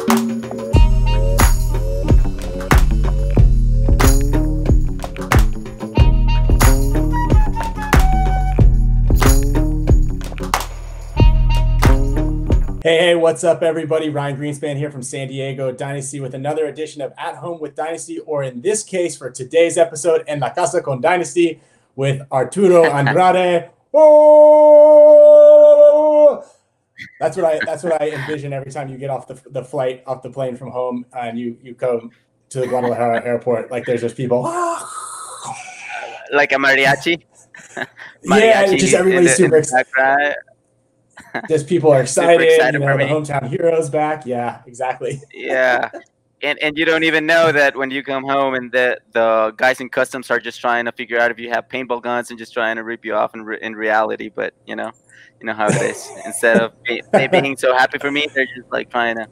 Hey, what's up, everybody? Ryan Greenspan here from San Diego Dynasty with another edition of At Home with Dynasty, or in this case, for today's episode, En La Casa con Dynasty with Arturo Andrade. Oh! That's what I envision every time you get off the plane from home and you come to the Guadalajara airport. Like there's just people. Like a mariachi. Yeah, just everybody's super excited. Just people are excited, the hometown heroes back. Yeah, exactly. Yeah. And you don't even know that when you come home and the guys in customs are just trying to figure out if you have paintball guns and just trying to rip you off in reality. But you know how it is. Instead of they being so happy for me, they're just like trying to.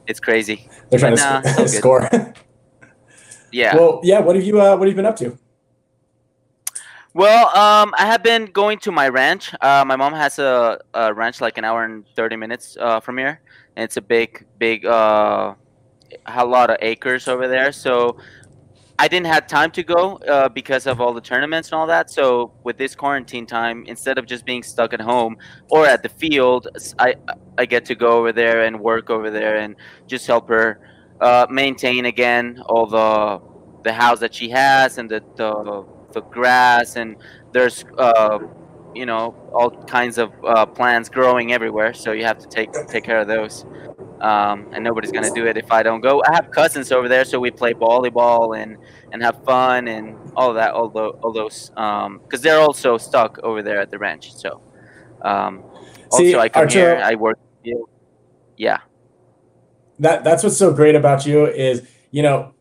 It's crazy. They're trying to score. Yeah. Well, yeah. What have you been up to? Well, I have been going to my ranch. My mom has a ranch like an hour and 30 minutes from here, and it's a big, a lot of acres over there. So I didn't have time to go because of all the tournaments and all that. So with this quarantine time, instead of just being stuck at home or at the field, I get to go over there and work over there and just help her maintain again all the house that she has and the grass, and there's all kinds of plants growing everywhere, so you have to take care of those, and nobody's gonna do it if I don't go. I have cousins over there, so we play volleyball and have fun and all that, all those because they're also stuck over there at the ranch. So also I come here, I work. Yeah, that's what's so great about you is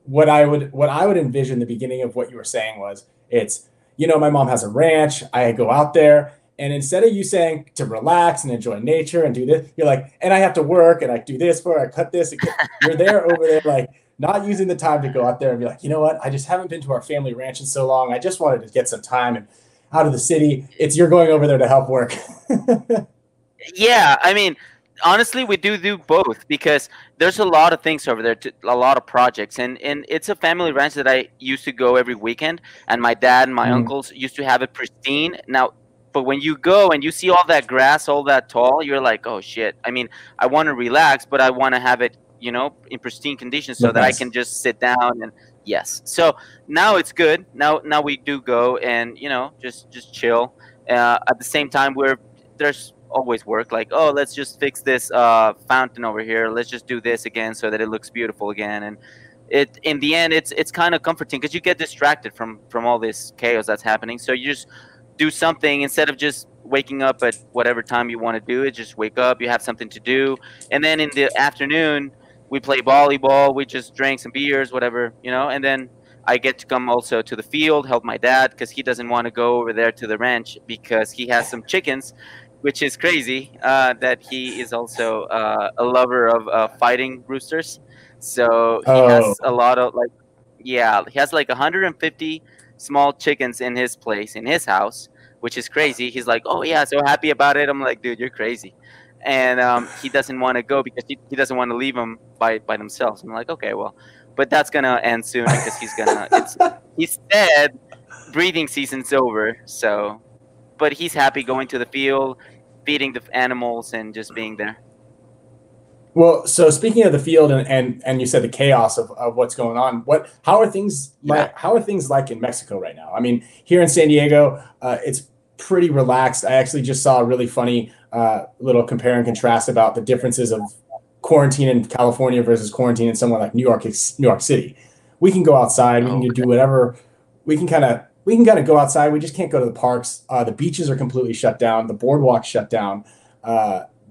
what I would envision the beginning of what you were saying was, it's, my mom has a ranch. I go out there, and instead of you saying to relax and enjoy nature and do this, you're like, and I have to work and I do this I cut this. You're there over there, like not using the time to go out there and be like, you know what? I just haven't been to our family ranch in so long. I just wanted to get some time and out of the city. You're going over there to help work. Yeah, I mean, honestly, we do both because there's a lot of things over there, a lot of projects, and it's a family ranch that I used to go every weekend, and my dad and my uncles used to have it pristine. Now, but when you go and you see all that grass, all that tall, you're like, oh shit. I mean, I want to relax, but I want to have it, in pristine condition so that I can just sit down and yes. So now it's good. Now we do go and just chill. At the same time, there's always work, like, oh, let's just fix this fountain over here, let's just do this again so that it looks beautiful again. And in the end, it's kind of comforting because you get distracted from all this chaos that's happening, so you just do something instead of just waking up at whatever time you want to do it. Just wake up, you have something to do, and then in the afternoon we play volleyball, we just drink some beers, whatever, and then I get to come also to the field, help my dad, because he doesn't want to go over there to the ranch because he has some chickens, which is crazy, that he is also a lover of fighting roosters. So he has a lot of he has like 150 small chickens in his place, in his house, which is crazy. He's like, oh yeah, so happy about it. I'm like, dude, you're crazy. And he doesn't want to go because he doesn't want to leave them by themselves. I'm like, okay, well, but that's going to end soon because he said breeding season's over, so... But he's happy going to the field, feeding the animals, and just being there. Well, so speaking of the field and you said the chaos of what's going on, how are things like in Mexico right now? I mean, here in San Diego, it's pretty relaxed. I actually just saw a really funny little compare and contrast about the differences of quarantine in California versus quarantine in somewhere like New York City. We can go outside, we can do whatever, we can kind of go outside. We just can't go to the parks. The beaches are completely shut down. The boardwalk's shut down.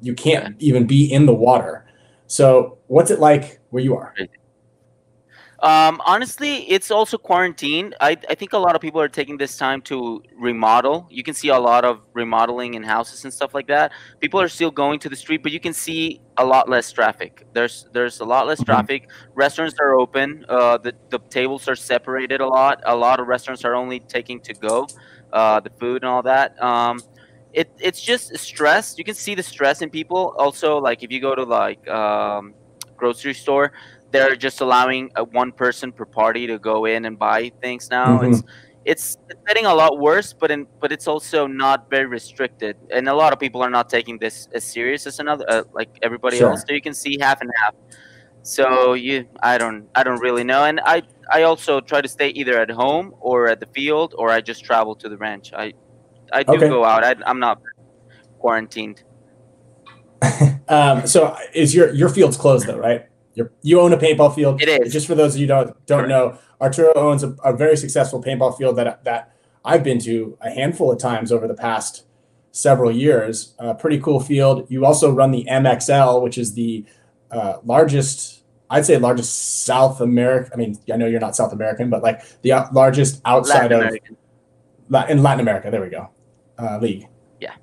You can't even be in the water. So what's it like where you are? Honestly, it's also quarantine. I think a lot of people are taking this time to remodel. You can see a lot of remodeling in houses and stuff like that. People are still going to the street, but you can see a lot less traffic. There's a lot less traffic. Restaurants are open. The tables are separated a lot. A lot of restaurants are only taking to go the food and all that. It's just stress. You can see the stress in people. Also, like if you go to like grocery store, they're just allowing one person per party to go in and buy things now. Hmm. It's getting a lot worse, but it's also not very restricted, and a lot of people are not taking this as serious as another like everybody else. Sure. So you can see half and half. So I don't really know, and I also try to stay either at home or at the field, or I just travel to the ranch. I do Okay. go out. I'm not quarantined. So is your field's closed though, right? You own a paintball field. It is Just for those of you who don't correct. know, Arturo owns a very successful paintball field that I've been to a handful of times over the past several years. Pretty cool field. You also run the MXL, which is the largest, I'd say largest South America. I mean, I know you're not South American, but like the largest outside Latin of American. in Latin America. There we go. League. Yeah.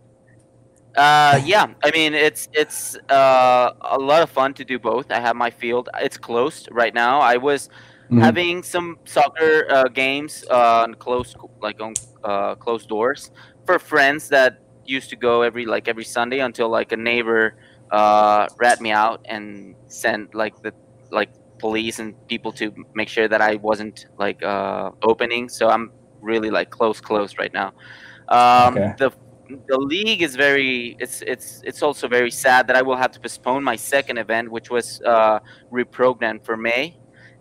Yeah. I mean, it's a lot of fun to do both. I have my field. It's closed right now. I was Mhm. having some soccer games on closed doors for friends that used to go every Sunday until like a neighbor rat me out and sent like police and people to make sure that I wasn't opening. So I'm really like closed right now. Okay. The league is it's also very sad that I will have to postpone my second event, which was reprogrammed for May.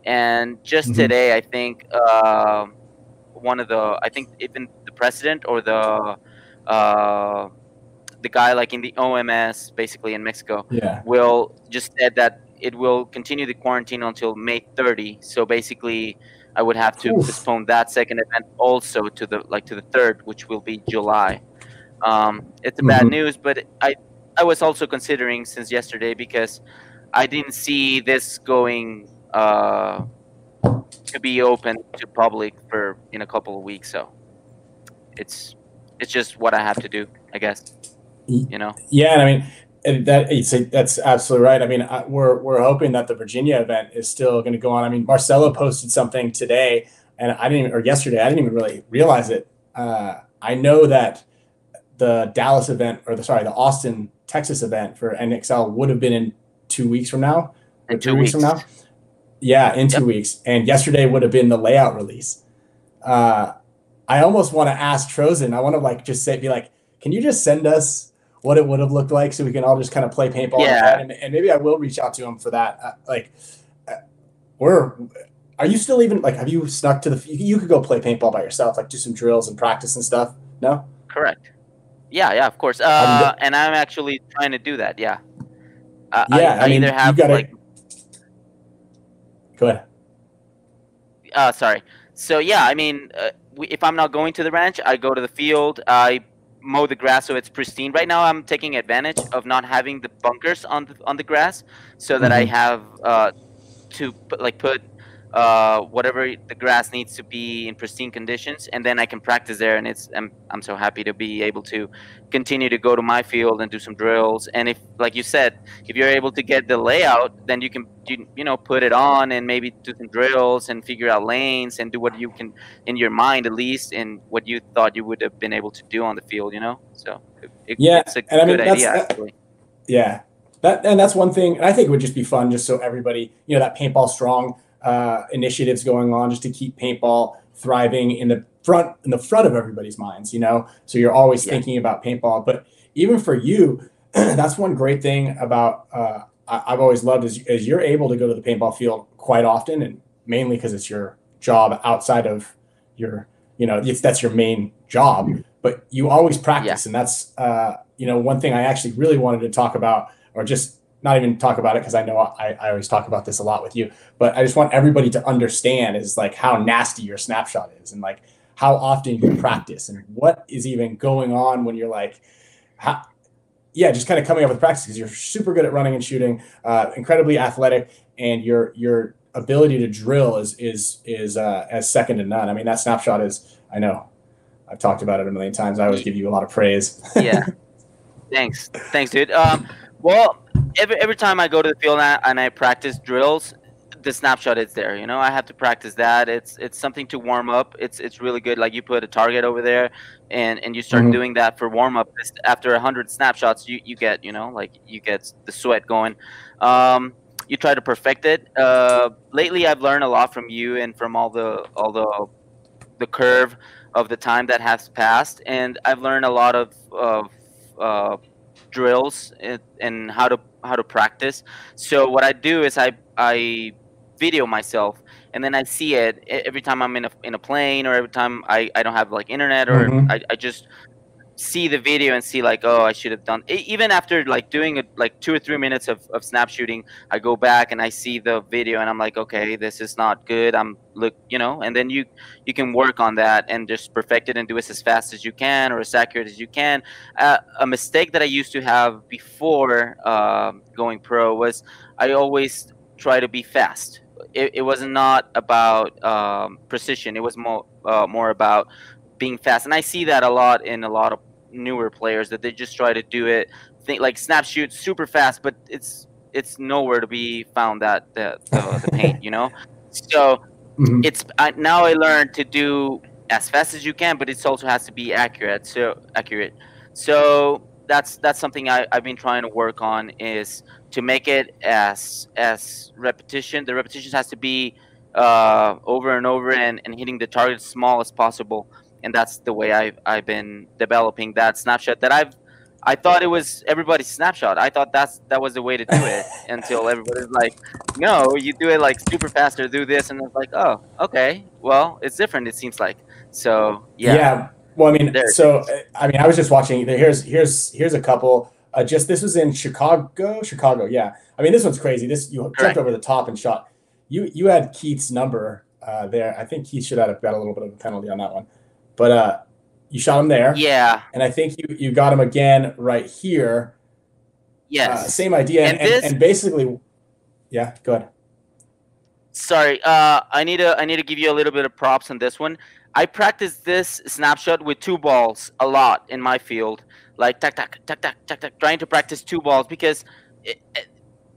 And just Hmm. today, I think I think even the president or uh, the guy like in the OMS, basically in Mexico, Yeah. will just said that it will continue the quarantine until May 30. So basically, I would have to Oof. postpone that second event also to the third, which will be July. It's a bad Hmm. news, but I was also considering since yesterday because I didn't see this going to be open to public for in a couple of weeks. So it's it's just what I have to do, I guess. You know. Yeah, and I mean that's absolutely right. I mean, we're hoping that the Virginia event is still going to go on. I mean, Marcelo posted something today, and I didn't, or yesterday, I didn't even really realize it. I know that the Dallas event, or the Austin, Texas event for NXL would have been in 2 weeks from now, or In three two weeks from weeks. now. Yeah, in Yep. 2 weeks, and yesterday would have been the layout release. Uh, I almost want to ask Trozen. I want to like just say, be like, can you just send us what it would have looked like so we can all just kind of play paintball in our head? Yeah. And maybe I will reach out to him for that. Uh, we're, are you still even like, have you snuck to you could go play paintball by yourself, like do some drills and practice and stuff? No? Correct. Yeah. Yeah. Of course. Have you, And I'm actually trying to do that. Yeah. yeah, I I either mean, you have got like to go ahead. sorry. So yeah, I mean, if I'm not going to the ranch, I go to the field. I mow the grass so it's pristine. Right now, I'm taking advantage of not having the bunkers on the grass, so that I Hmm. have to put whatever the grass needs to be in pristine conditions, and then I can practice there. And I'm so happy to be able to continue to go to my field and do some drills. And if, like you said, if you're able to get the layout, then you put it on and maybe do some drills and figure out lanes and do what you can in your mind, at least, and what you thought you would have been able to do on the field. So Yeah. it's a And I good mean, idea actually. yeah, and that's one thing. And I think it would just be fun, just so everybody, that paintball strong initiatives going on, just to keep paintball thriving in the front of everybody's minds. So you're always Yeah. thinking about paintball. But even for you, that's one great thing about I've always loved is you're able to go to the paintball field quite often, and mainly because it's your job outside of your, that's your main job. But you always Yeah. practice, and that's one thing I actually really wanted to talk about, or just not even talk about it, because I know I always talk about this a lot with you, but I just want everybody to understand is like how nasty your snapshot is, and like how often you practice, and what is even going on when you're like, yeah, just kind of coming up with practice, because you're super good at running and shooting, incredibly athletic, and your ability to drill is as second to none. I mean, that snapshot is, I know, I've talked about it a million times. I always give you a lot of praise. Yeah. Thanks, dude. Well, every time I go to the field and I practice drills, the snapshot is there. I have to practice that. It's something to warm up. It's really good. Like, you put a target over there, and you start Mhm. doing that for warm up. After 100 snapshots, you get you get the sweat going. Um, you try to perfect it. Lately, I've learned a lot from you and from all the curve of the time that has passed, and I've learned a lot of uh, drills and how to practice. So what I do is I video myself, and then I see it every time I'm in a plane, or every time I don't have like internet, or Mm-hmm. I just see the video and see like, oh, I should have done even after like doing it like 2 or 3 minutes of snap shooting. I go back and I see the video and I'm like, okay, this is not good. I'm look, and then you can work on that and just perfect it and do it as fast as you can or as accurate as you can. A mistake that I used to have before going pro was I always try to be fast. It was not about precision. It was more about being fast, and I see that a lot in a lot of newer players, that they just try to do it, think like snap shoot super fast, but it's nowhere to be found, that the paint, So Mm-hmm. it's now I learned to do as fast as you can, but it also has to be accurate. So that's something I've been trying to work on, is to make it as repetition. The repetitions has to be over and over, and hitting the target as small as possible. And that's the way I've been developing that snapshot. I thought it was everybody's snapshot. I thought that was the way to do it, until everybody's like, no, you do it like super fast, or do this, and it's like, oh, okay, well, it's different, it seems like. So yeah, Yeah. Well, I mean, there it so is. I mean, I was just watching. Here's a couple. Just this was in Chicago. Chicago. Yeah. I mean, this one's crazy. This you jumped Correct. over the top and shot. You had Keith's number there. I think Keith should have got a little bit of a penalty on that one, but you shot him there, Yeah. and I think you got him again right here. Yes. Same idea, And this. and basically, yeah. Go ahead. Sorry, I need to give you a little bit of props on this one. I practice this snapshot with two balls a lot in my field, like tack tack tack tack tack tack, trying to practice two balls, because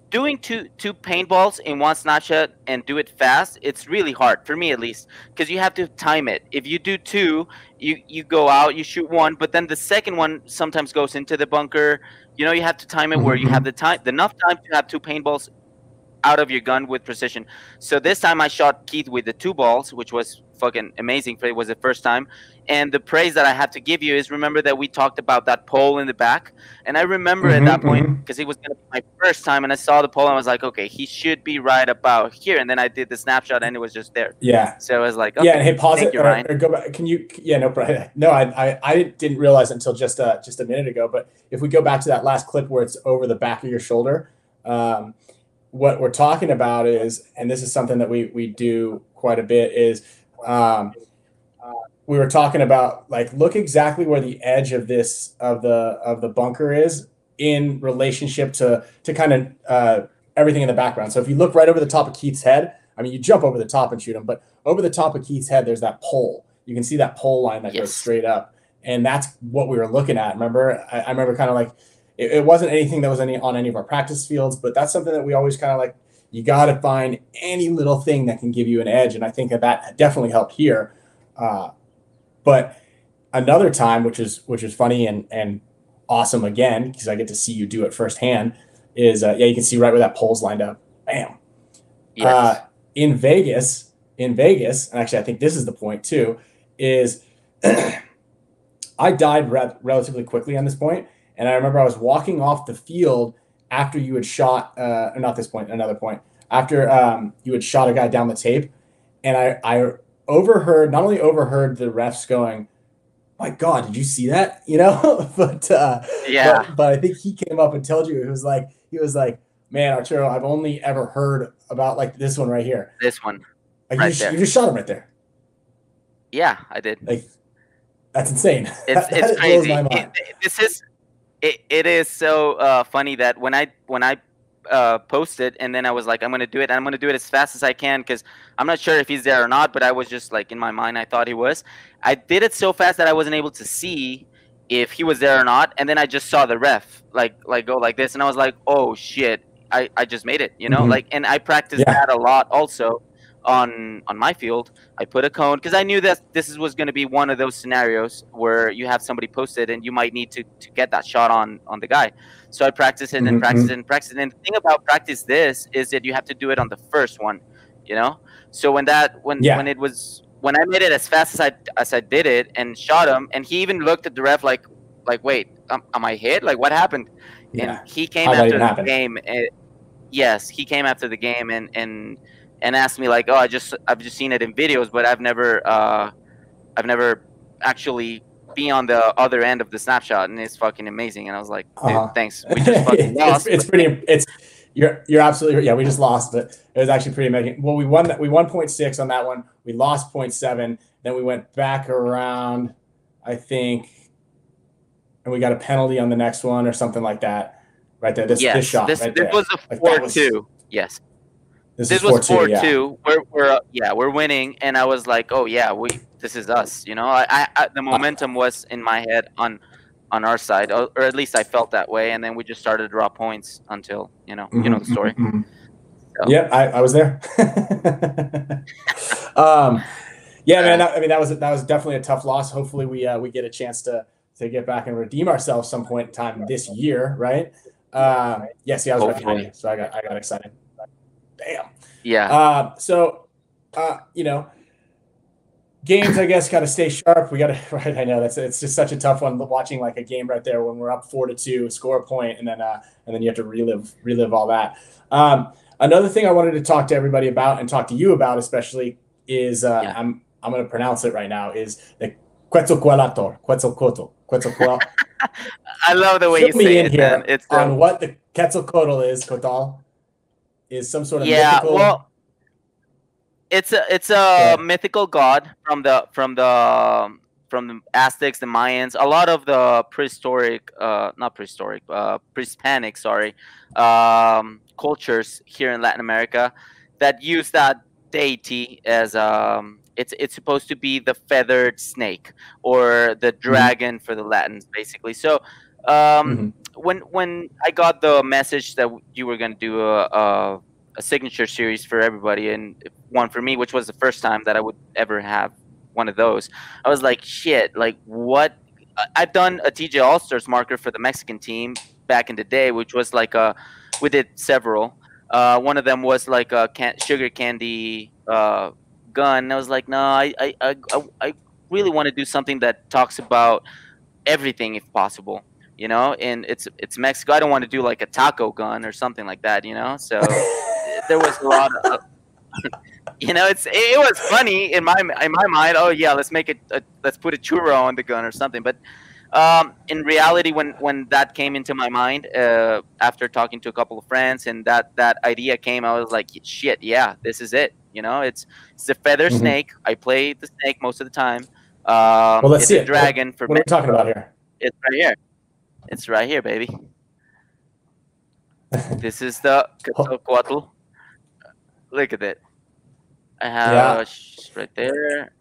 doing two paintballs in one snapshot and do it fast, it's really hard for me, at least, because you have to time it. If you do two, you go out, you shoot one, but then the second one sometimes goes into the bunker. You have to time it where you have enough time to have two paintballs out of your gun with precision. So this time I shot Keith with the two balls, which was fucking amazing. It was the first time. And the praise that I have to give you is, remember that we talked about that pole in the back? And I remember at that point, because it was going to be my first time, and I saw the pole and I was like, okay, he should be right about here. And then I did the snapshot and it was just there. Yeah. So I was like, okay, yeah, and hey, pause thank it you, Ryan. or go back. Can you? Yeah, no problem. No, I didn't realize it until just a minute ago. But if we go back to that last clip where it's over the back of your shoulder, what we're talking about is, and this is something that we do quite a bit, is we were talking about, like, look exactly where the edge of the bunker is in relationship to kind of everything in the background. So if you look right over the top of Keith's head, I mean, you jump over the top and shoot him, but over the top of Keith's head, there's that pole. You can see that pole line that goes straight up, and that's what we were looking at. Remember, I remember kind of like, it wasn't anything that was on any of our practice fields, but that's something that we always kind of like, you got to find any little thing that can give you an edge. And I think that definitely helped here. But another time, which is funny and awesome again, because I get to see you do it firsthand, is you can see right where that pole's lined up. Bam. Yes. In Vegas, and actually I think this is the point too, is I died relatively quickly on this point. And I remember I was walking off the field after you had shot, not this point, another point, after you had shot a guy down the tape. And I not only overheard the refs going, my God, did you see that? But I think he came up and told you, he was like, man, Arturo, I've only ever heard about like this one right here. This one. Like, you just shot him right there. Yeah, I did. Like, that's insane. It's crazy. It is so funny that when I posted, and then I was like, I'm gonna do it, and I'm gonna do it as fast as I can, because I'm not sure if he's there or not, but I was just like, in my mind, I thought he was. I did it so fast that I wasn't able to see if he was there or not, and then I just saw the ref like go like this, and I was like, oh shit, I just made it, like. And I practiced that a lot also on my field. I put a cone because I knew that was going to be one of those scenarios where you have somebody post it and you might need to get that shot on the guy. So I practiced it and practiced it and practiced it. And the thing about practice this is that you have to do it on the first one, you know. So when I made it as fast as I did it and shot him, and he even looked at the ref like wait, am I hit? Like what happened? Yeah. And he came after the game. Yes, he came after the game and asked me like, oh, I've just seen it in videos, but I've never actually been on the other end of the snapshot, and it's fucking amazing. And I was like, dude, thanks. We just fucking lost. You're absolutely, yeah, we just lost, but it was actually pretty amazing. Well, we won 0.6 on that one. We lost 0.7. Then we went back around, I think, and we got a penalty on the next one or something like that. Right there. This shot. This was a 4-2. Yes. This was 4-2. We're winning, and I was like, oh yeah, this is us. You know, the momentum was in my head on our side, or at least I felt that way. And then we just started to draw points until you know the story. So. Yeah, I was there. Yeah, man. I mean, that was definitely a tough loss. Hopefully, we get a chance to get back and redeem ourselves some point in time this year, right? Yes, I was right behind you, so I got excited. Damn. Yeah. So, you know, games, I guess, got to stay sharp. We got to, right? I know it's just such a tough one watching like a game right there when we're up 4-2, score a point, and then you have to relive all that. Another thing I wanted to talk to everybody about and talk to you about, especially, is I'm going to pronounce it right now, is the Quetzalcoatl. I love the way you say it, man. It's on what the Quetzalcoatl is. Coatl is some sort of mythical. Well, it's a mythical god from the Aztecs, the Mayans, a lot of the pre-Hispanic, cultures here in Latin America that use that deity as it's supposed to be the feathered snake or the dragon for the Latins, basically. So when I got the message that you were going to do a signature series for everybody and one for me, which was the first time that I would ever have one of those, I was like, shit, like what? I've done a TJ All-Stars marker for the Mexican team back in the day, which was like we did several. One of them was like a sugar candy gun. I was like, no, I really want to do something that talks about everything if possible, you know. And it's Mexico. I don't want to do like a taco gun or something like that, you know. So there was a lot of you know, it was funny in my mind. Oh yeah, let's put a churro on the gun or something. But in reality, when that came into my mind after talking to a couple of friends and that idea came, I was like, shit, yeah, this is it. You know, it's a feather snake. I play the snake most of the time. Well, let's see a dragon. What are we talking about here? It's right here. It's right here, baby. This is the Quetzalcoatl. Look at it. I have right there.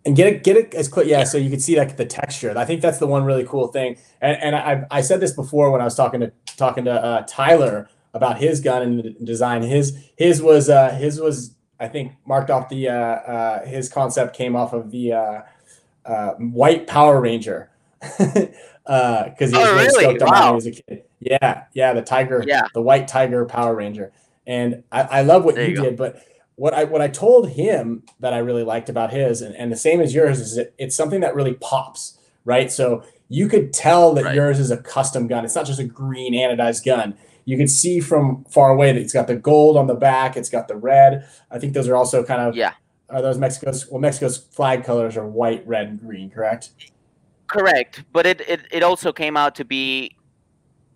And get it as clear, so you can see like the texture. I think that's the one really cool thing. And I said this before when I was talking to Tyler about his gun and design. His was I think marked off the his concept came off of the white Power Ranger because he was really stoked on that when he was a kid. Yeah, the tiger, the white tiger Power Ranger. And I love what you did, but what I told him that I really liked about his, and the same as yours, is it's something that really pops, right? So you could tell that yours is a custom gun. It's not just a green anodized gun. You could see from far away that it's got the gold on the back. It's got the red. I think those are also kind of are those Mexico's flag colors are white, red, and green, correct? Correct, but it also came out to be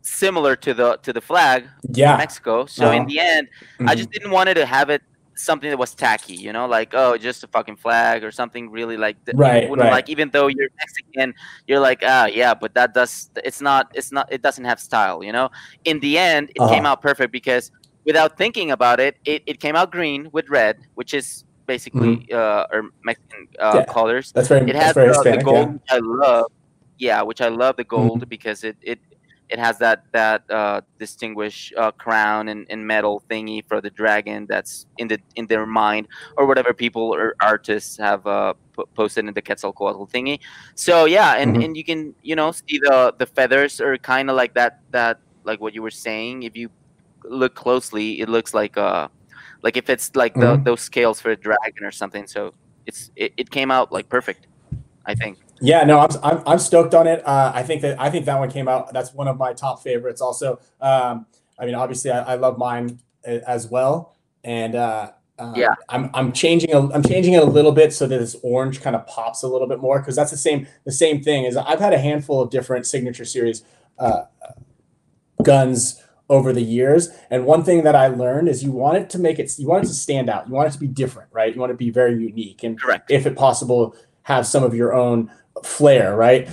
similar to the flag of Mexico. So in the end, I just didn't want to have it something that was tacky, you know, like, oh, just a fucking flag or something really like like, even though you're Mexican, you're like, but it doesn't have style, you know. In the end, it came out perfect because without thinking about it, it came out green with red, which is basically or Mexican colors. That's very, it has very Hispanic, the gold, which I love. Yeah, which I love the gold because it it has that distinguished crown and metal thingy for the dragon that's in their mind, or whatever people or artists have posted in the Quetzalcoatl thingy. So yeah, and you can see the feathers are kind of like that like what you were saying. If you look closely, it looks like if it's like those scales for a dragon or something. So it came out like perfect, I think. Yeah, no, I'm stoked on it. I think that one came out. That's one of my top favorites. Also, I mean, obviously, I love mine as well, and Yeah, I'm changing it a little bit so that this orange kind of pops a little bit more, because that's the same thing. Is I've had a handful of different signature series guns over the years, and one thing that I learned is you want it to stand out. You want it to be different, right? You want it to be very unique, and correct. if it possible, have some of your own flair, right?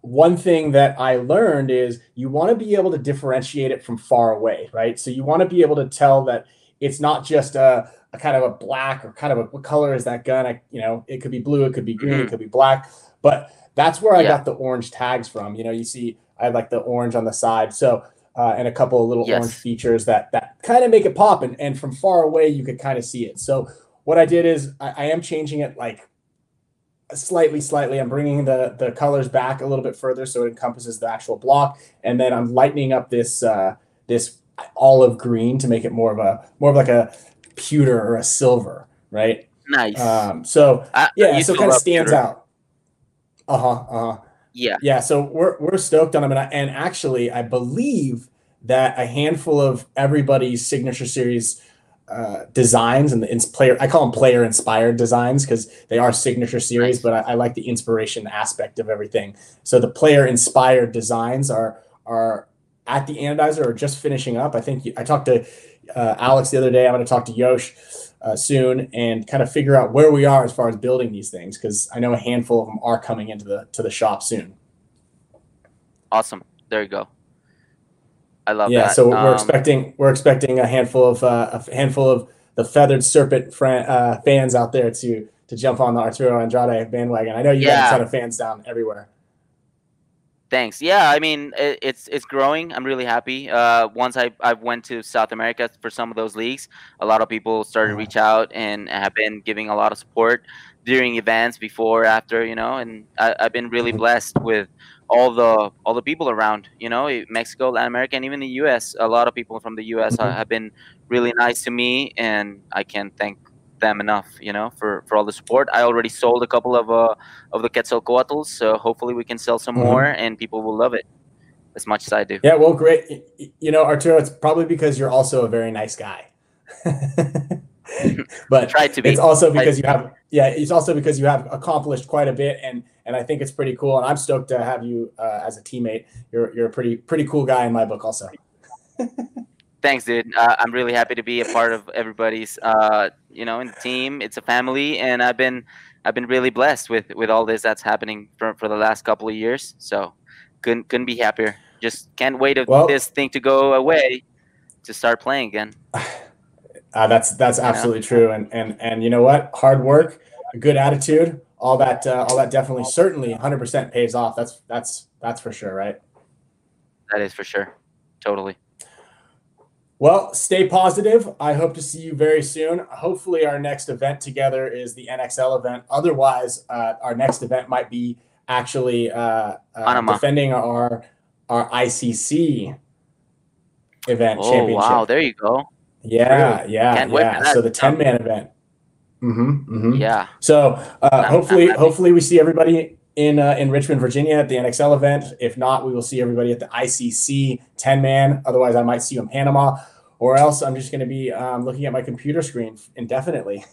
One thing that I learned is you want to be able to differentiate it from far away, right? So you want to be able to tell that it's not just a kind of a black, or kind of what color is that gun? It could be blue, it could be green, it could be black, but that's where I got the orange tags from. You see, I had like the orange on the side, so and a couple of little orange features that kind of make it pop, and from far away you could kind of see it. So what I did is I am changing it like slightly. I'm bringing the colors back a little bit further so it encompasses the actual block, and then I'm lightening up this olive green to make it more of like a pewter or a silver, right? Nice. So it kind of stands out. Yeah. Yeah, so we're stoked on them, and actually, I believe that a handful of everybody's signature series designs, and I call them player inspired designs because they are signature series, but I like the inspiration aspect of everything. So the player inspired designs are at the anodizer or just finishing up. I think I talked to Alex the other day. I'm going to talk to Yosh soon and kind of figure out where we are as far as building these things, because I know a handful of them are coming into the shop soon. Awesome. There you go. I love that. Yeah, so we're expecting a handful of the Feathered Serpent fans out there to jump on the Arturo Andrade bandwagon. I know you got a ton of fans down everywhere. Thanks. Yeah, I mean, it's growing. I'm really happy. Once I went to South America for some of those leagues, a lot of people started to reach out and have been giving a lot of support during events, before, after, and I've been really blessed with all the people around, Mexico, Latin America, and even the U.S. A lot of people from the U.S. have been really nice to me, and I can't thank them enough, for all the support. I already sold a couple of the Quetzalcoatls, so hopefully we can sell some more, and people will love it as much as I do. Yeah, well, great. Arturo, it's probably because you're also a very nice guy. But try to be. It's also because you have accomplished quite a bit, and I think it's pretty cool. And I'm stoked to have you as a teammate. You're a pretty cool guy in my book, also. Thanks, dude. I'm really happy to be a part of everybody's, in the team. It's a family, and I've been really blessed with all this that's happening for the last couple of years. So couldn't be happier. Just can't wait for this thing to go away to start playing again. That's absolutely true. And you know what? Hard work, a good attitude, all that definitely, certainly 100% pays off. That's for sure, right? That is for sure. Totally. Well, stay positive. I hope to see you very soon. Hopefully our next event together is the NXL event. Otherwise, our next event might be actually defending our ICC event championship. Wow, there you go. Yeah, True. yeah, Can't wait for that. So the 10-man event. Yeah. So hopefully we see everybody in Richmond, Virginia at the NXL event. If not, we will see everybody at the ICC 10-man. Otherwise, I might see you in Panama, or else I'm just going to be looking at my computer screen indefinitely.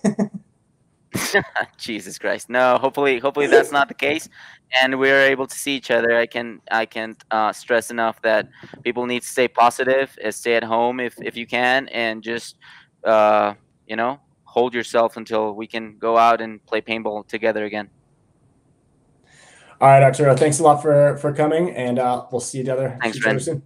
Jesus Christ. No, hopefully that's not the case, and we're able to see each other. I can't stress enough that people need to stay positive, stay at home if you can, and just hold yourself until we can go out and play paintball together again. All right, Arturo, thanks a lot for coming, and we'll see you together soon.